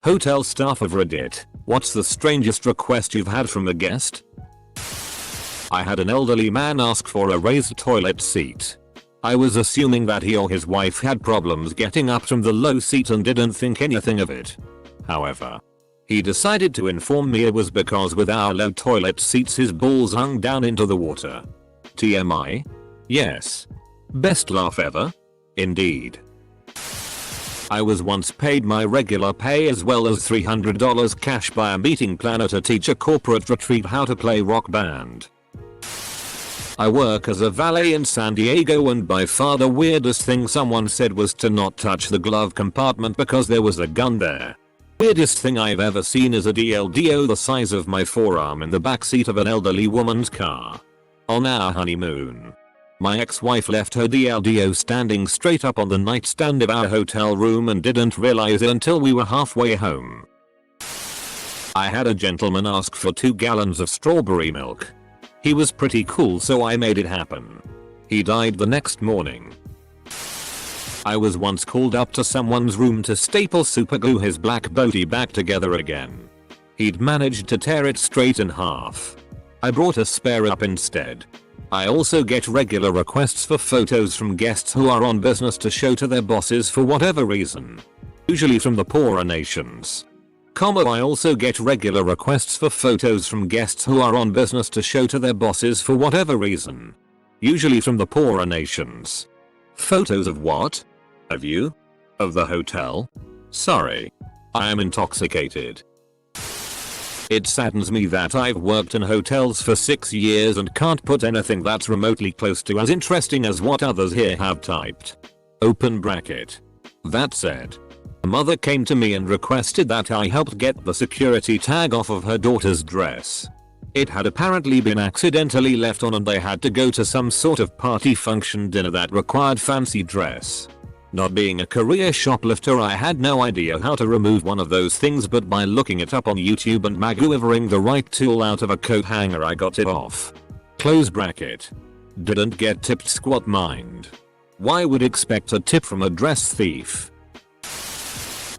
Hotel staff of Reddit, what's the strangest request you've had from a guest? I had an elderly man ask for a raised toilet seat. I was assuming that he or his wife had problems getting up from the low seat and didn't think anything of it. However, he decided to inform me it was because with our low toilet seats his balls hung down into the water. TMI? Yes. Best laugh ever? Indeed. I was once paid my regular pay as well as $300 cash by a meeting planner to teach a corporate retreat how to play rock band. I work as a valet in San Diego and by far the weirdest thing someone said was to not touch the glove compartment because there was a gun there. Weirdest thing I've ever seen is a DLDO the size of my forearm in the backseat of an elderly woman's car. On our honeymoon, my ex-wife left her DLDO standing straight up on the nightstand of our hotel room and didn't realize it until we were halfway home. I had a gentleman ask for 2 gallons of strawberry milk. He was pretty cool so I made it happen. He died the next morning. I was once called up to someone's room to staple superglue his black boaty back together again. He'd managed to tear it straight in half. I brought a spare up instead. I also get regular requests for photos from guests who are on business to show to their bosses for whatever reason. Usually from the poorer nations. I also get regular requests for photos from guests who are on business to show to their bosses for whatever reason. Usually from the poorer nations. Photos of what? Of you? Of the hotel? Sorry. I am intoxicated. It saddens me that I've worked in hotels for 6 years and can't put anything that's remotely close to as interesting as what others here have typed. Open bracket. That said, a mother came to me and requested that I helped get the security tag off of her daughter's dress. It had apparently been accidentally left on and they had to go to some sort of party function dinner that required fancy dress. Not being a career shoplifter, I had no idea how to remove one of those things, but by looking it up on YouTube and maneuvering the right tool out of a coat hanger I got it off. Close bracket. Didn't get tipped squat mind. Why would expect a tip from a dress thief?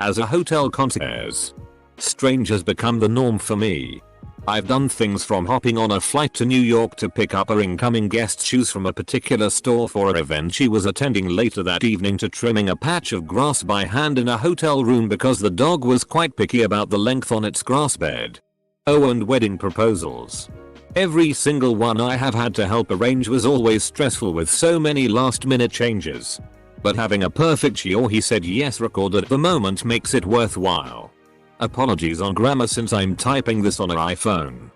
As a hotel concierge, strange has become the norm for me. I've done things from hopping on a flight to New York to pick up her incoming guest's shoes from a particular store for an event she was attending later that evening to trimming a patch of grass by hand in a hotel room because the dog was quite picky about the length on its grass bed. Oh, and wedding proposals. Every single one I have had to help arrange was always stressful with so many last minute changes. But having a perfect she or he said yes record at the moment makes it worthwhile. Apologies on grammar since I'm typing this on an iPhone.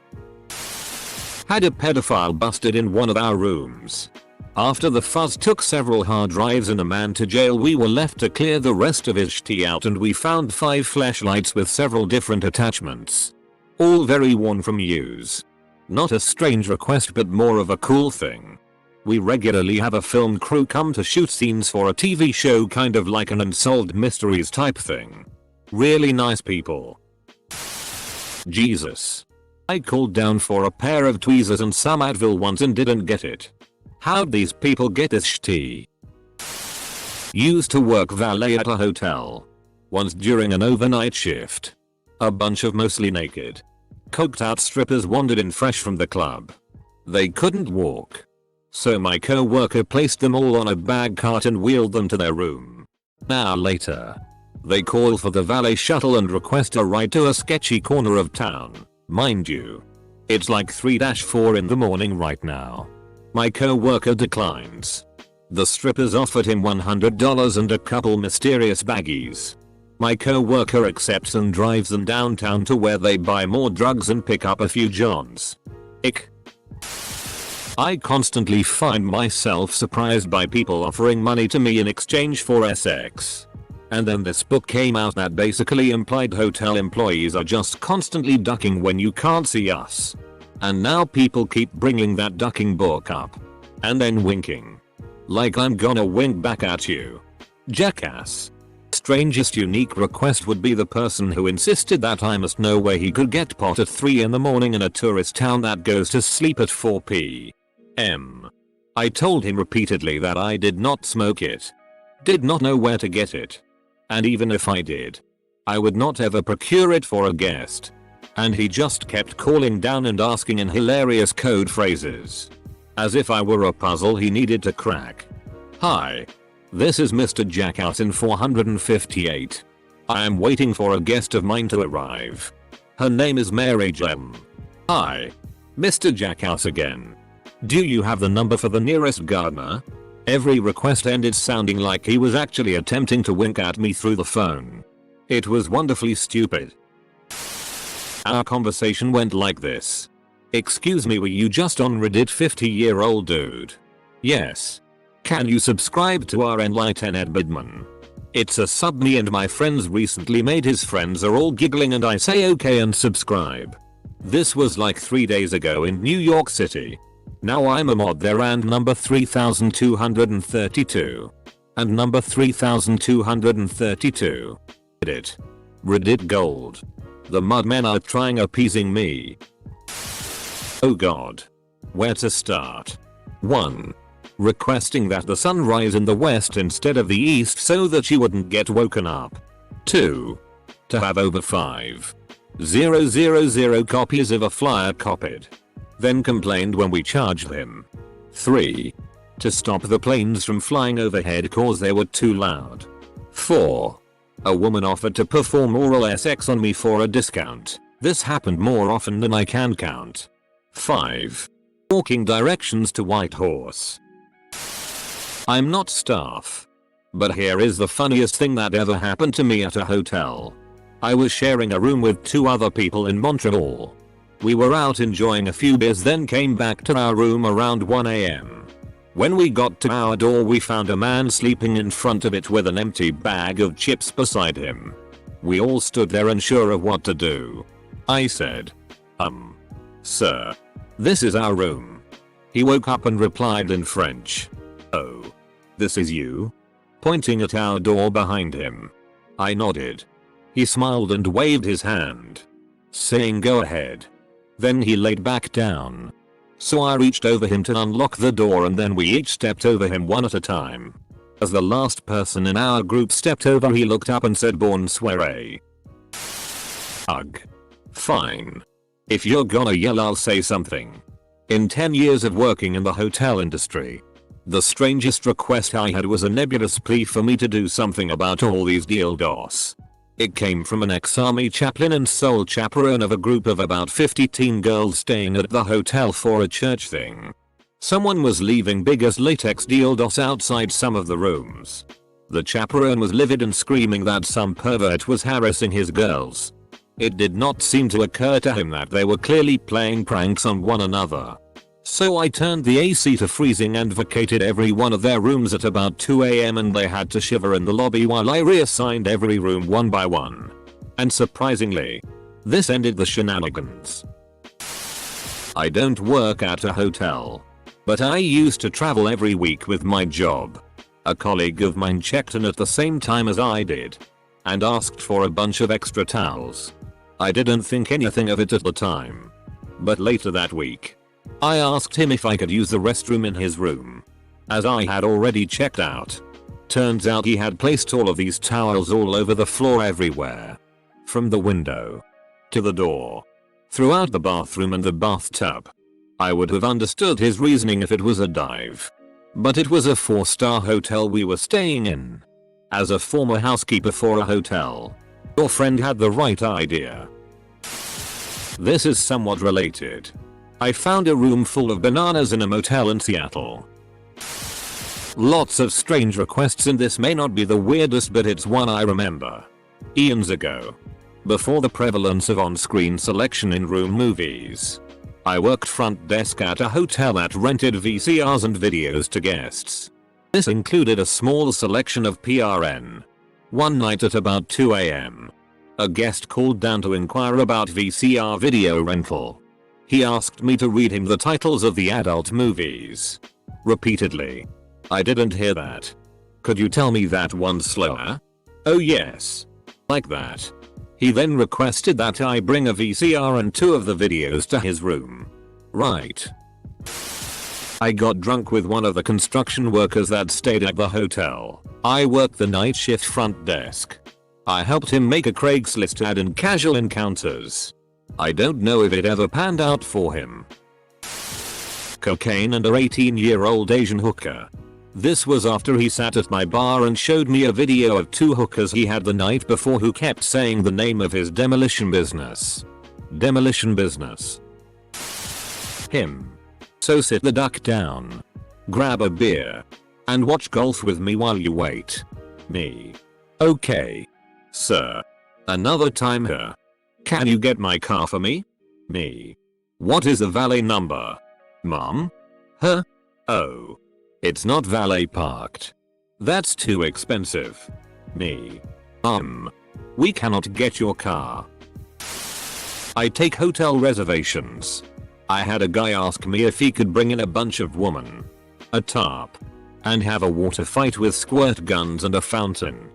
Had a pedophile busted in one of our rooms. After the fuzz took several hard drives and a man to jail, we were left to clear the rest of his shit out and we found 5 flashlights with several different attachments. All very worn from use. Not a strange request but more of a cool thing. We regularly have a film crew come to shoot scenes for a TV show, kind of like an Unsolved Mysteries type thing. Really nice people. Jesus. I called down for a pair of tweezers and some Advil once and didn't get it. How'd these people get this shitty? Used to work valet at a hotel. Once during an overnight shift. A bunch of mostly naked, coked out strippers wandered in fresh from the club. They couldn't walk. So my co-worker placed them all on a bag cart and wheeled them to their room. An hour later, they call for the valet shuttle and request a ride to a sketchy corner of town. Mind you, it's like 3-4 in the morning right now. My co-worker declines. The strippers offered him $100 and a couple mysterious baggies. My co-worker accepts and drives them downtown to where they buy more drugs and pick up a few johns. Ick. I constantly find myself surprised by people offering money to me in exchange for sex. And then this book came out that basically implied hotel employees are just constantly ducking when you can't see us. And now people keep bringing that ducking book up. And then winking. Like I'm gonna wink back at you. Jackass. Strangest unique request would be the person who insisted that I must know where he could get pot at 3 in the morning in a tourist town that goes to sleep at 4 p.m. I told him repeatedly that I did not smoke it. Did not know where to get it. And even if I did, I would not ever procure it for a guest. And he just kept calling down and asking in hilarious code phrases. As if I were a puzzle he needed to crack. Hi. This is Mr. Jackass in 458. I am waiting for a guest of mine to arrive. Her name is Mary Jem. Hi. Mr. Jackass again. Do you have the number for the nearest gardener? Every request ended sounding like he was actually attempting to wink at me through the phone. It was wonderfully stupid. Our conversation went like this. Excuse me, were you just on Reddit, 50-year-old dude? Yes. Can you subscribe to our Enlighten Ed Bidman? It's a sub me and my friends recently made. His friends are all giggling and I say okay and subscribe. This was like 3 days ago in New York City. Now I'm a mod there and number 3232. And number 3232. Reddit gold. The mudmen are trying appeasing me. Oh god. Where to start? 1. Requesting that the sun rise in the west instead of the east so that she wouldn't get woken up. 2. To have over 5,000 copies of a flyer copied. Then complained when we charged him. 3. To stop the planes from flying overhead cause they were too loud. 4. A woman offered to perform oral sex on me for a discount. This happened more often than I can count. 5. Walking directions to White Horse. I'm not staff. But here is the funniest thing that ever happened to me at a hotel. I was sharing a room with 2 other people in Montreal. We were out enjoying a few beers, then came back to our room around 1 AM. When we got to our door we found a man sleeping in front of it with an empty bag of chips beside him. We all stood there unsure of what to do. I said, sir, this is our room. He woke up and replied in French, oh, this is you? Pointing at our door behind him. I nodded. He smiled and waved his hand, saying go ahead. Then he laid back down. So I reached over him to unlock the door and then we each stepped over him one at a time. As the last person in our group stepped over he looked up and said bonne soirée. Ugh. Fine. If you're gonna yell I'll say something. In 10 years of working in the hotel industry, the strangest request I had was a nebulous plea for me to do something about all these dildos. It came from an ex-army chaplain and sole chaperone of a group of about 50 teen girls staying at the hotel for a church thing. Someone was leaving big as latex dildos outside some of the rooms. The chaperone was livid and screaming that some pervert was harassing his girls. It did not seem to occur to him that they were clearly playing pranks on one another. So I turned the AC to freezing and vacated every one of their rooms at about 2 AM and they had to shiver in the lobby while I reassigned every room one by one. And surprisingly, this ended the shenanigans. I don't work at a hotel. But I used to travel every week with my job. A colleague of mine checked in at the same time as I did. And asked for a bunch of extra towels. I didn't think anything of it at the time. But later that week, I asked him if I could use the restroom in his room, as I had already checked out. Turns out he had placed all of these towels all over the floor everywhere. From the window, to the door, throughout the bathroom and the bathtub. I would have understood his reasoning if it was a dive. But it was a 4-star hotel we were staying in. As a former housekeeper for a hotel, your friend had the right idea. This is somewhat related. I found a room full of bananas in a motel in Seattle. Lots of strange requests and this may not be the weirdest but it's one I remember. Eons ago. Before the prevalence of on-screen selection in room movies. I worked front desk at a hotel that rented VCRs and videos to guests. This included a small selection of PRN. One night at about 2 AM. A guest called down to inquire about VCR video rental. He asked me to read him the titles of the adult movies. Repeatedly. I didn't hear that. Could you tell me that one slower? Oh yes. Like that. He then requested that I bring a VCR and 2 of the videos to his room. Right. I got drunk with one of the construction workers that stayed at the hotel. I worked the night shift front desk. I helped him make a Craigslist ad in Casual Encounters. I don't know if it ever panned out for him. Cocaine and a 18-year-old Asian hooker. This was after he sat at my bar and showed me a video of 2 hookers he had the night before who kept saying the name of his demolition business. Demolition business. Him. So sit the duck down. Grab a beer. And watch golf with me while you wait. Me. Okay. Sir. Another time here. Can you get my car for me? Me. What is the valet number? Mom? Huh? Oh. It's not valet parked. That's too expensive. Me. We cannot get your car. I take hotel reservations. I had a guy ask me if he could bring in a bunch of women, a tarp, and have a water fight with squirt guns and a fountain.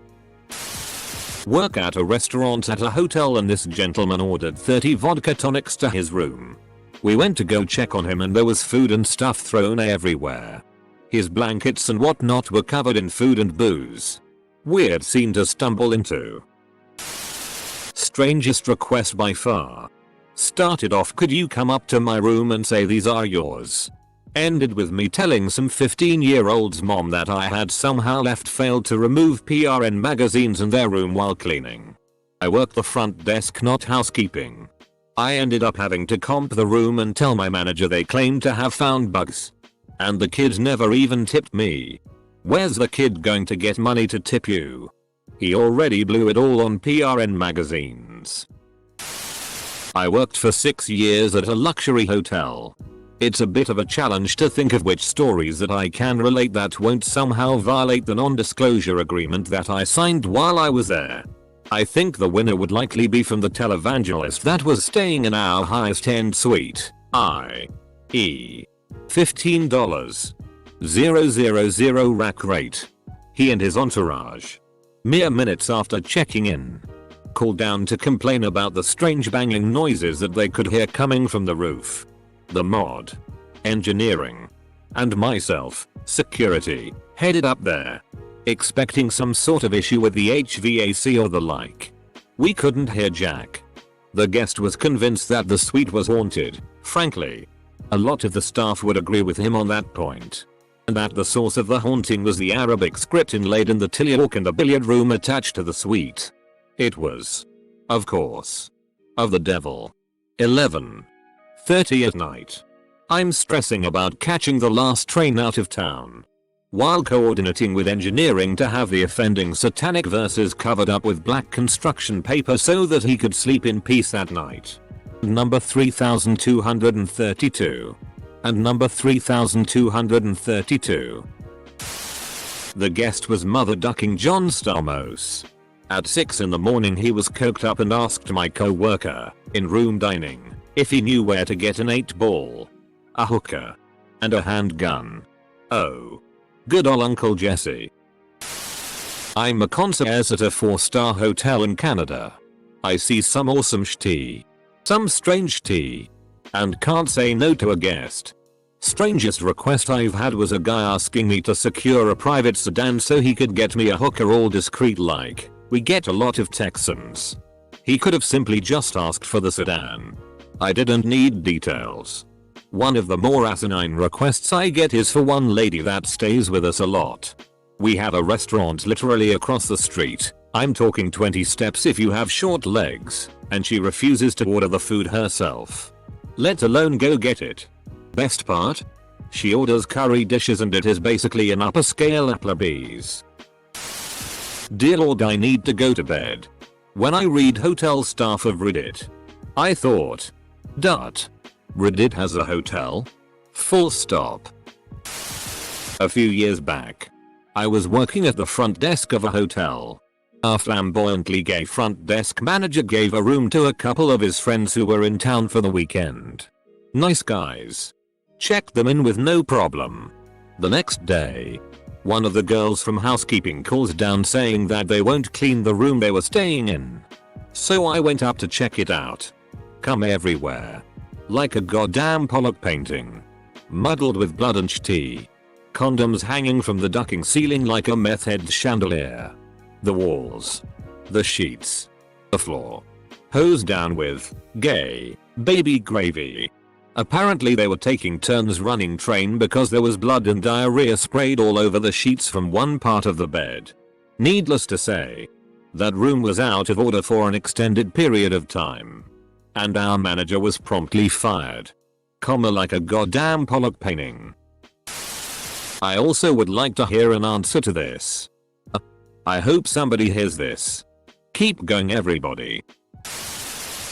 Work at a restaurant at a hotel and this gentleman ordered 30 vodka tonics to his room. We went to go check on him and there was food and stuff thrown everywhere. His blankets and whatnot were covered in food and booze. Weird scene to stumble into. Strangest request by far. Started off, could you come up to my room and say these are yours? Ended with me telling some 15-year-old's mom that I had somehow failed to remove PRN magazines in their room while cleaning. I worked the front desk, not housekeeping. I ended up having to comp the room and tell my manager they claimed to have found bugs. And the kid never even tipped me. Where's the kid going to get money to tip you? He already blew it all on PRN magazines. I worked for 6 years at a luxury hotel. It's a bit of a challenge to think of which stories that I can relate that won't somehow violate the non-disclosure agreement that I signed while I was there. I think the winner would likely be from the televangelist that was staying in our highest end suite, i.e. $15. 000 rack rate. He and his entourage. Mere minutes after checking in. Called down to complain about the strange banging noises that they could hear coming from the roof. The mod. Engineering. And myself, security, headed up there. Expecting some sort of issue with the HVAC or the like. We couldn't hear jack. The guest was convinced that the suite was haunted, frankly. A lot of the staff would agree with him on that point. And that the source of the haunting was the Arabic script inlaid in the tilyawk in the billiard room attached to the suite. It was, of course, of the devil. 11:30 at night. I'm stressing about catching the last train out of town. While coordinating with engineering to have the offending satanic verses covered up with black construction paper so that he could sleep in peace that night. Number 3232. And number 3232. The guest was Mother Ducking John Stamos. At 6 in the morning he was coked up and asked my co-worker, in room dining, if he knew where to get an 8-ball, a hookah, and a handgun. Oh. Good ol' Uncle Jesse. I'm a concierge at a 4-star hotel in Canada. I see some awesome tea. Some strange tea. And can't say no to a guest. Strangest request I've had was a guy asking me to secure a private sedan so he could get me a hooker, all discreet like we get a lot of Texans. He could have simply just asked for the sedan. I didn't need details. One of the more asinine requests I get is for one lady that stays with us a lot. We have a restaurant literally across the street. I'm talking 20 steps if you have short legs, and she refuses to order the food herself, let alone go get it. Best part? She orders curry dishes and it is basically an upper scale Applebee's. Dear Lord, I need to go to bed. When I read hotel staff of Reddit, I thought, Reddit has a hotel? Full stop. A few years back, I was working at the front desk of a hotel. Our flamboyantly gay front desk manager gave a room to a couple of his friends who were in town for the weekend. Nice guys. Checked them in with no problem. The next day, one of the girls from housekeeping calls down saying that they won't clean the room they were staying in. So I went up to check it out. Cum everywhere. Like a goddamn Pollock painting. Muddled with blood and tea. Condoms hanging from the ducking ceiling like a meth head chandelier. The walls. the sheets, the floor. Hose down with gay baby gravy. Apparently they were taking turns running train because there was blood and diarrhea sprayed all over the sheets from one part of the bed. Needless to say, that room was out of order for an extended period of time. And our manager was promptly fired. Like a goddamn Pollock painting. I also would like to hear an answer to this. I hope somebody hears this. Keep going everybody.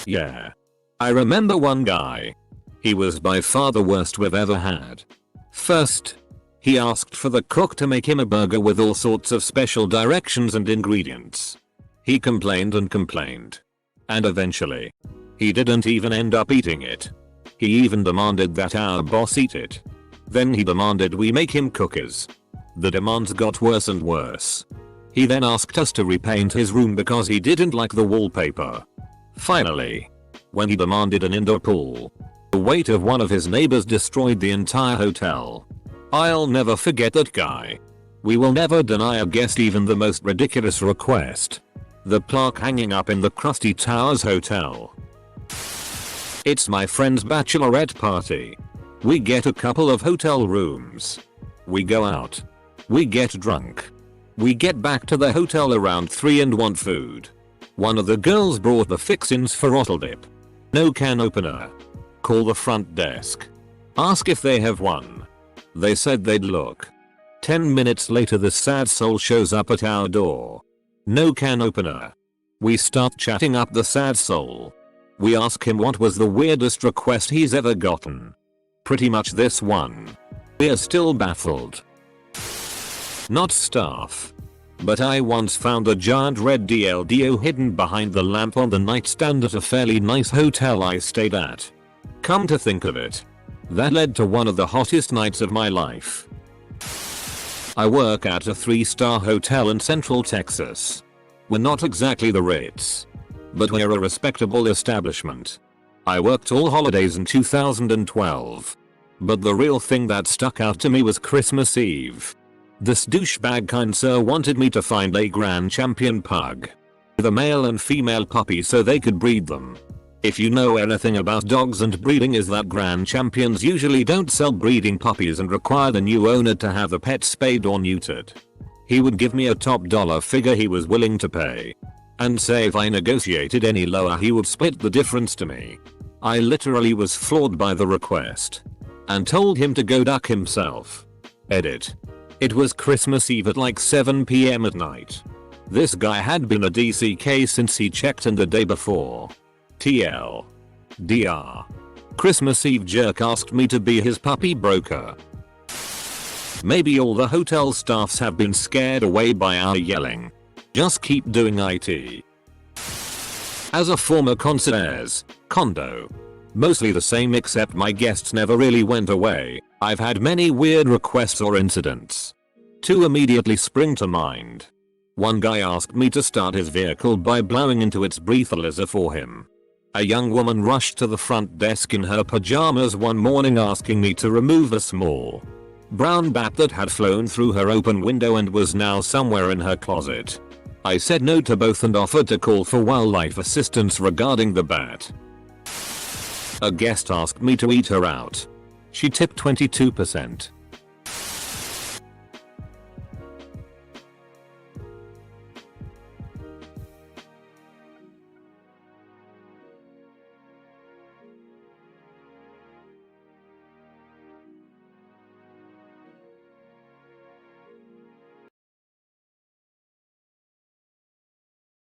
Yeah. I remember one guy. He was by far the worst we've ever had. First, he asked for the cook to make him a burger with all sorts of special directions and ingredients. He complained and complained. And eventually, he didn't even end up eating it. He even demanded that our boss eat it. Then he demanded we make him cookies. The demands got worse and worse. He then asked us to repaint his room because he didn't like the wallpaper. Finally, when he demanded an indoor pool, the weight of one of his neighbors destroyed the entire hotel. I'll never forget that guy. We will never deny a guest even the most ridiculous request. The plaque hanging up in the Krusty Towers Hotel. It's my friend's bachelorette party. We get a couple of hotel rooms. We go out. We get drunk. We get back to the hotel around 3 and want food. One of the girls brought the fixins for Ottle Dip. No can opener. Call the front desk. Ask if they have one. They said they'd look. 10 minutes later the sad soul shows up at our door. No can opener. We start chatting up the sad soul. We ask him what was the weirdest request he's ever gotten. Pretty much this one. We're still baffled. Not staff. But I once found a giant red DLDO hidden behind the lamp on the nightstand at a fairly nice hotel I stayed at. Come to think of it, that led to one of the hottest nights of my life. I work at a 3-star hotel in Central Texas. We're not exactly the Ritz, but we're a respectable establishment. I worked all holidays in 2012. But the real thing that stuck out to me was Christmas Eve. This douchebag kind sir wanted me to find a Grand Champion pug. With a male and female puppy so they could breed them. If you know anything about dogs and breeding is that Grand Champions usually don't sell breeding puppies and require the new owner to have the pet spayed or neutered. He would give me a top dollar figure he was willing to pay. And say if I negotiated any lower he would split the difference to me. I literally was floored by the request. And told him to go duck himself. Edit. It was Christmas Eve at like 7 PM at night. This guy had been a DCK since he checked in the day before. TL. DR. Christmas Eve jerk asked me to be his puppy broker. Maybe all the hotel staffs have been scared away by our yelling. Just keep doing IT. As a former concierge, condo. Mostly the same except my guests never really went away. I've had many weird requests or incidents. 2 immediately spring to mind. One guy asked me to start his vehicle by blowing into its breathalyzer for him. A young woman rushed to the front desk in her pajamas one morning asking me to remove a small brown bat that had flown through her open window and was now somewhere in her closet. I said no to both and offered to call for wildlife assistance regarding the bat. A guest asked me to eat her out. She tipped 22%.